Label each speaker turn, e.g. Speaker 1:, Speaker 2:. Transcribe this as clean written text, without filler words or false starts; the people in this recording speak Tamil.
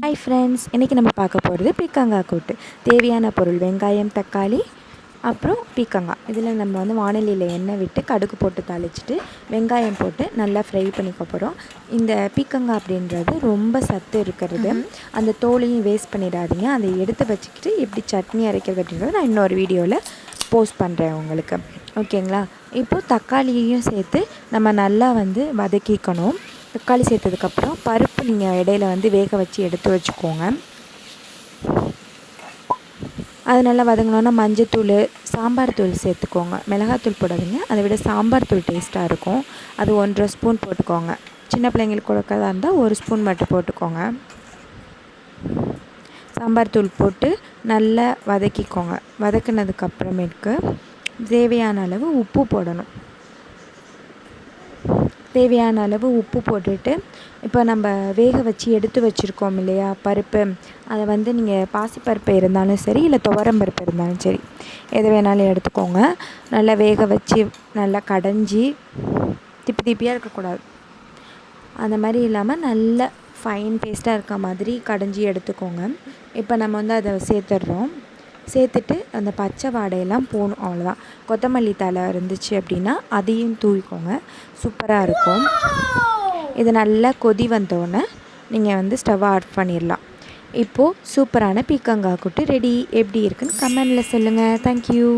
Speaker 1: ஹாய் ஃப்ரெண்ட்ஸ், இன்றைக்கி நம்ம பார்க்க போகிறது பீக்கங்காய் கூட்டு. தேவையான பொருள் வெங்காயம், தக்காளி, அப்புறம் பீக்கங்காய். இதில் நம்ம வாணலியில் எண்ணெய் விட்டு கடுகு போட்டு தாளிச்சிட்டு வெங்காயம் போட்டு நல்லா ஃப்ரை பண்ணிக்க போகிறோம். இந்த பீக்கங்காய் அப்படின்றது ரொம்ப சத்து இருக்கிறது. அந்த தோலையும் வேஸ்ட் பண்ணிடாதீங்க. அதை எடுத்து வச்சுக்கிட்டு எப்படி சட்னி அரைக்கிறது அப்படின்றத நான் இன்னொரு வீடியோவில் போஸ்ட் பண்ணுறேன் உங்களுக்கு. ஓகேங்களா? இப்போது தக்காளியையும் சேர்த்து நம்ம நல்லா வதக்கிக்கணும். தக்காளி சேர்த்ததுக்கப்புறம் பருப்பு நீங்கள் இடையில வேக வச்சு எடுத்து வச்சுக்கோங்க. அது நல்லா வதங்கினோன்னா மஞ்சத்தூள், சாம்பார் தூள் சேர்த்துக்கோங்க. மிளகாத்தூள் போடாதீங்க, அதை விட சாம்பார் தூள் டேஸ்ட்டாக இருக்கும். அது 1.5 ஸ்பூன் போட்டுக்கோங்க. சின்ன பிள்ளைங்களுக்கு கொடுக்கறதா இருந்தால் 1 ஸ்பூன் மட்டும் போட்டுக்கோங்க. சாம்பார் தூள் போட்டு நல்லா வதக்கிக்கோங்க. வதக்கினதுக்கப்புறமேட்டுக்கு தேவையான அளவு உப்பு போடணும். தேவையான அளவு உப்பு போட்டுட்டு இப்போ நம்ம வேக வச்சு எடுத்து வச்சுருக்கோம் இல்லையா பருப்பு, அதை நீங்கள் பாசிப்பருப்பு இருந்தாலும் சரி, இல்லை துவரம் பருப்பு இருந்தாலும் சரி, எது வேணாலும் எடுத்துக்கோங்க. நல்லா வேக வச்சு நல்லா கடைஞ்சி திப்பி திப்பியாக இருக்கக்கூடாது, அந்த மாதிரி இல்லாமல் நல்ல ஃபைன் பேஸ்ட்டாக இருக்க மாதிரி கடைஞ்சி எடுத்துக்கோங்க. இப்போ நம்ம அதை சேர்த்துட்றோம். சேர்த்துட்டு அந்த பச்சை வாடையெல்லாம் போகணும், அவ்வளோதான். கொத்தமல்லி தழை இருந்துச்சு அப்படின்னா அதையும் தூவிக்கோங்க, சூப்பராக இருக்கும். இது நல்லா கொதி வந்தோடனே நீங்கள் ஸ்டவ்வை ஆஃப் பண்ணிடலாம். இப்போது சூப்பரான பீக்கங்காய் கூட்டு ரெடி. எப்படி இருக்குன்னு கமெண்டில் சொல்லுங்கள். தேங்க்யூ.